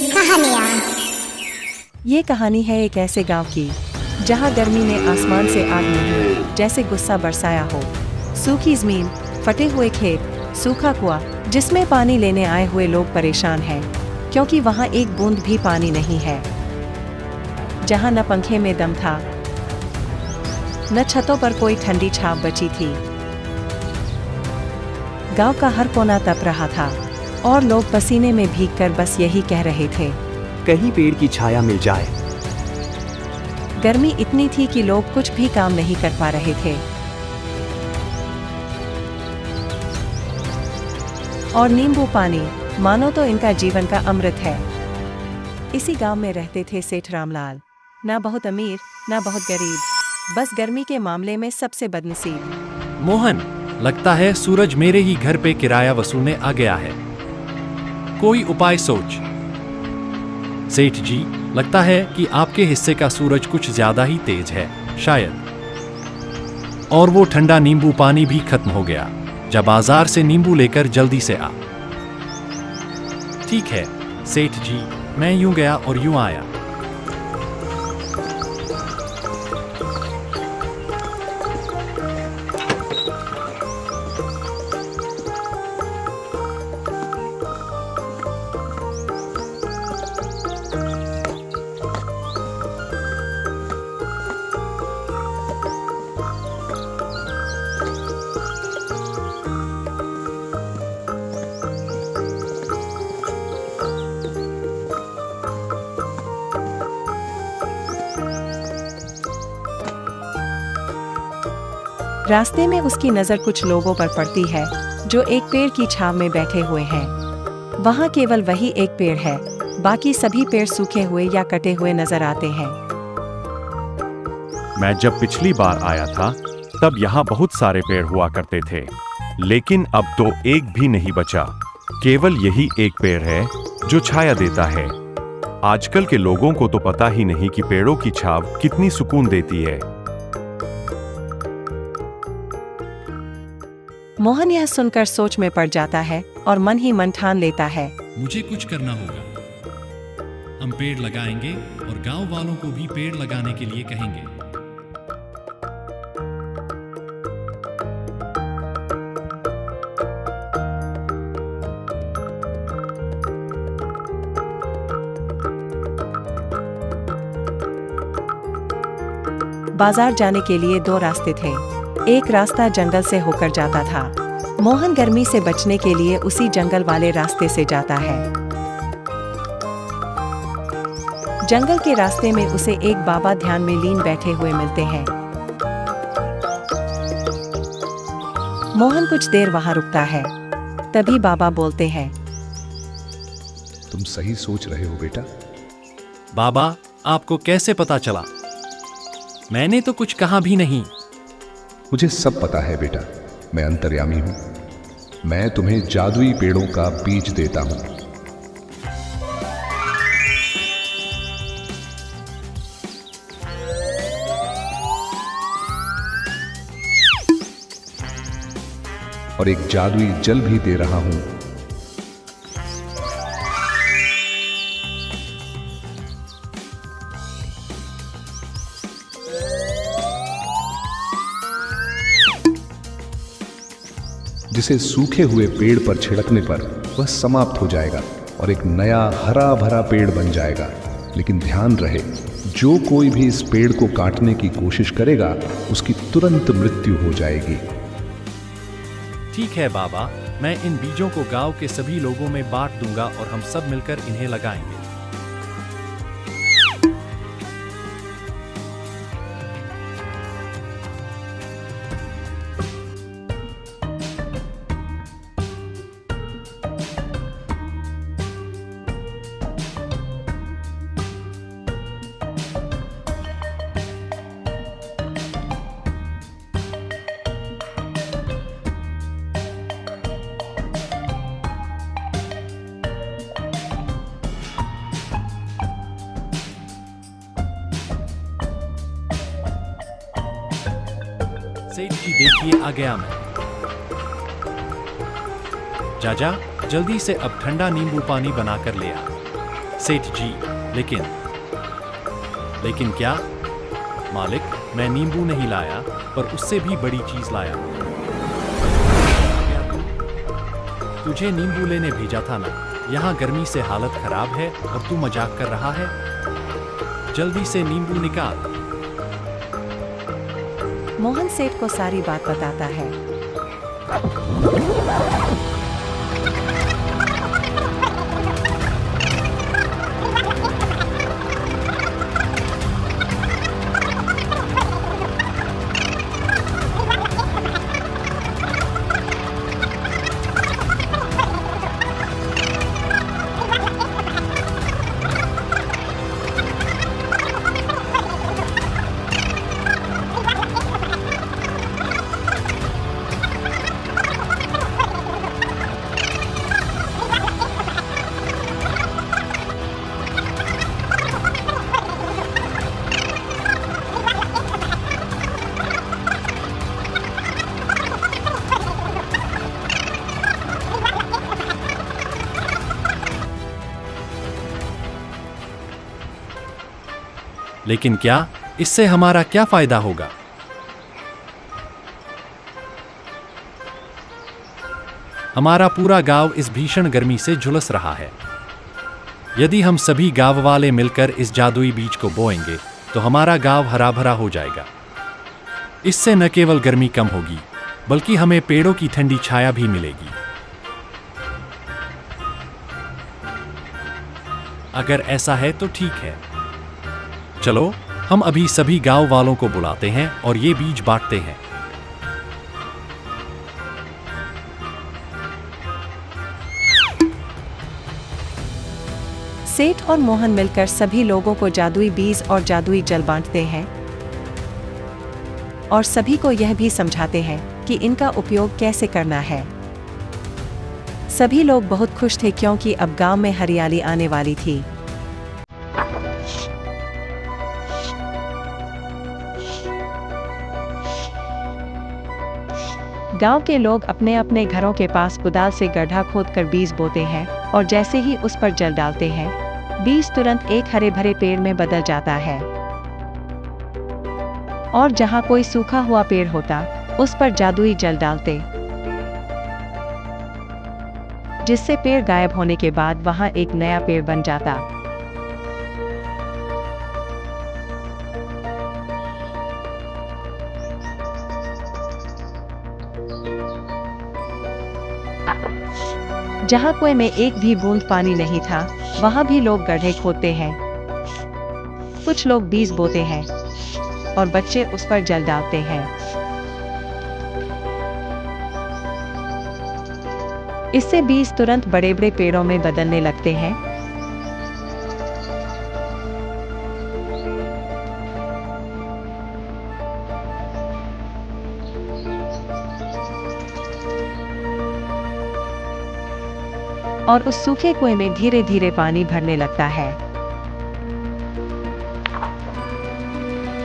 कहानियाँ। ये कहानी है एक ऐसे गांव की जहां गर्मी ने आसमान से आग नहीं जैसे गुस्सा बरसाया हो। सूखी जमीन, फटे हुए खेत, सूखा कुआं जिसमें पानी लेने आए हुए लोग परेशान हैं क्योंकि वहां एक बूंद भी पानी नहीं है। जहां न पंखे में दम था, न छतों पर कोई ठंडी छाप बची थी। गांव का हर कोना तप रहा था और लोग पसीने में भीगकर बस यही कह रहे थे, कहीं पेड़ की छाया मिल जाए। गर्मी इतनी थी कि लोग कुछ भी काम नहीं कर पा रहे थे। और नींबू पानी मानो तो इनका जीवन का अमृत है। इसी गांव में रहते थे सेठ रामलाल, ना बहुत अमीर ना बहुत गरीब, बस गर्मी के मामले में सबसे बदनसीब। मोहन, लगता है सूरज मेरे ही घर पे किराया वसूलने आ गया है। कोई उपाय सोच। सेठ जी, लगता है कि आपके हिस्से का सूरज कुछ ज्यादा ही तेज है, शायद। और वो ठंडा नींबू पानी भी खत्म हो गया। जा बाजार से नींबू लेकर जल्दी से आ। ठीक है सेठ जी, मैं यूं गया और यूं आया। रास्ते में उसकी नजर कुछ लोगों पर पड़ती है जो एक पेड़ की छांव में बैठे हुए हैं। वहाँ केवल वही एक पेड़ है, बाकी सभी पेड़ सूखे हुए या कटे हुए नजर आते हैं। मैं जब पिछली बार आया था तब यहाँ बहुत सारे पेड़ हुआ करते थे, लेकिन अब तो एक भी नहीं बचा। केवल यही एक पेड़ है जो छाया देता है। आजकल के लोगों को तो पता ही नहीं कि पेड़ों की छाव कितनी सुकून देती है। मोहन यह सुनकर सोच में पड़ जाता है और मन ही मन ठान लेता है, मुझे कुछ करना होगा। हम पेड़ लगाएंगे और गांव वालों को भी पेड़ लगाने के लिए कहेंगे। बाजार जाने के लिए दो रास्ते थे। एक रास्ता जंगल से होकर जाता था। मोहन गर्मी से बचने के लिए उसी जंगल वाले रास्ते से जाता है। जंगल के रास्ते में उसे एक बाबा ध्यान में लीन बैठे हुए मिलते हैं। मोहन कुछ देर वहां रुकता है, तभी बाबा बोलते हैं, तुम सही सोच रहे हो बेटा। बाबा, आपको कैसे पता चला? मैंने तो कुछ कहा भी नहीं। मुझे सब पता है बेटा, मैं अंतर्यामी हूं। मैं तुम्हें जादुई पेड़ों का बीज देता हूं। और एक जादुई जल भी दे रहा हूं। जिसे सूखे हुए पेड़ पर छिड़कने पर वह समाप्त हो जाएगा और एक नया हरा भरा पेड़ बन जाएगा। लेकिन ध्यान रहे, जो कोई भी इस पेड़ को काटने की कोशिश करेगा उसकी तुरंत मृत्यु हो जाएगी। ठीक है बाबा, मैं इन बीजों को गांव के सभी लोगों में बांट दूंगा और हम सब मिलकर इन्हें लगाएंगे। सेठ जी देखिए आ गया मैं। जाजा जल्दी से अब ठंडा नींबू पानी बनाकर ले आ। सेठ जी लेकिन क्या मालिक, मैं नींबू नहीं लाया पर उससे भी बड़ी चीज लाया। तुझे नींबू लेने भेजा था ना, यहाँ गर्मी से हालत खराब है और तू मजाक कर रहा है। जल्दी से नींबू निकाल। मोहन सेठ को सारी बात बताता है। लेकिन क्या इससे हमारा क्या फायदा होगा? हमारा पूरा गांव इस भीषण गर्मी से झुलस रहा है। यदि हम सभी गांव वाले मिलकर इस जादुई बीज को बोएंगे तो हमारा गांव हरा भरा हो जाएगा। इससे न केवल गर्मी कम होगी बल्कि हमें पेड़ों की ठंडी छाया भी मिलेगी। अगर ऐसा है तो ठीक है, चलो हम अभी सभी गांव वालों को बुलाते हैं और ये बीज बांटते हैं। सेठ और मोहन मिलकर सभी लोगों को जादुई बीज और जादुई जल बांटते हैं और सभी को यह भी समझाते हैं कि इनका उपयोग कैसे करना है। सभी लोग बहुत खुश थे क्योंकि अब गांव में हरियाली आने वाली थी। गांव के लोग अपने अपने घरों के पास कुदाल से गड्ढा खोदकर बीज बोते हैं और जैसे ही उस पर जल डालते हैं, बीज तुरंत एक हरे भरे पेड़ में बदल जाता है। और जहां कोई सूखा हुआ पेड़ होता, उस पर जादुई जल डालते, जिससे पेड़ गायब होने के बाद वहां एक नया पेड़ बन जाता। जहां कुएं में एक भी बूंद पानी नहीं था, वहां भी लोग गड्ढे खोदते हैं। कुछ लोग बीज बोते हैं और बच्चे उस पर जल डालते हैं। इससे बीज तुरंत बड़े बड़े पेड़ों में बदलने लगते हैं। और उस सूखे कुएं में धीरे धीरे पानी भरने लगता है।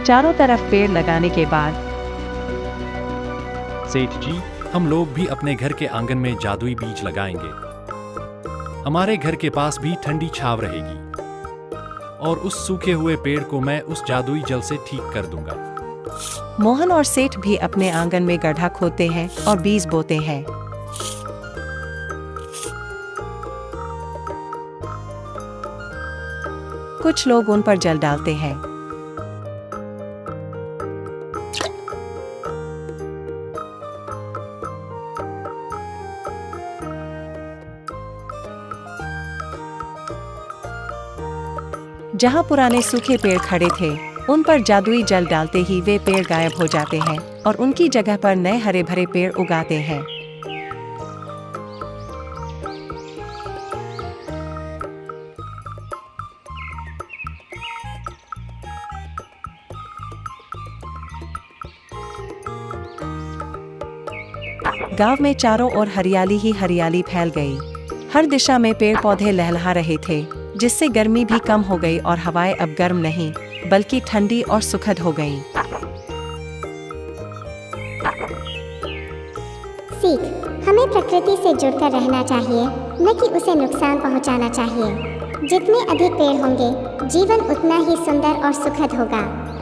चारों तरफ पेड़ लगाने के बाद सेठ जी, हम लोग भी अपने घर के आंगन में जादुई बीज लगाएंगे। हमारे घर के पास भी ठंडी छाव रहेगी और उस सूखे हुए पेड़ को मैं उस जादुई जल से ठीक कर दूंगा। मोहन और सेठ भी अपने आंगन में गड्ढा खोदते हैं और बीज बोते हैं। कुछ लोग उन पर जल डालते हैं। जहां पुराने सूखे पेड़ खड़े थे, उन पर जादुई जल डालते ही वे पेड़ गायब हो जाते हैं और उनकी जगह पर नए हरे भरे पेड़ उगाते हैं। गांव में चारों ओर हरियाली ही हरियाली फैल गई। हर दिशा में पेड़ पौधे लहलहा रहे थे, जिससे गर्मी भी कम हो गई और हवाएं अब गर्म नहीं बल्कि ठंडी और सुखद हो गईं। सीख, हमें प्रकृति से जुड़कर रहना चाहिए, न कि उसे नुकसान पहुंचाना चाहिए। जितने अधिक पेड़ होंगे, जीवन उतना ही सुंदर और सुखद होगा।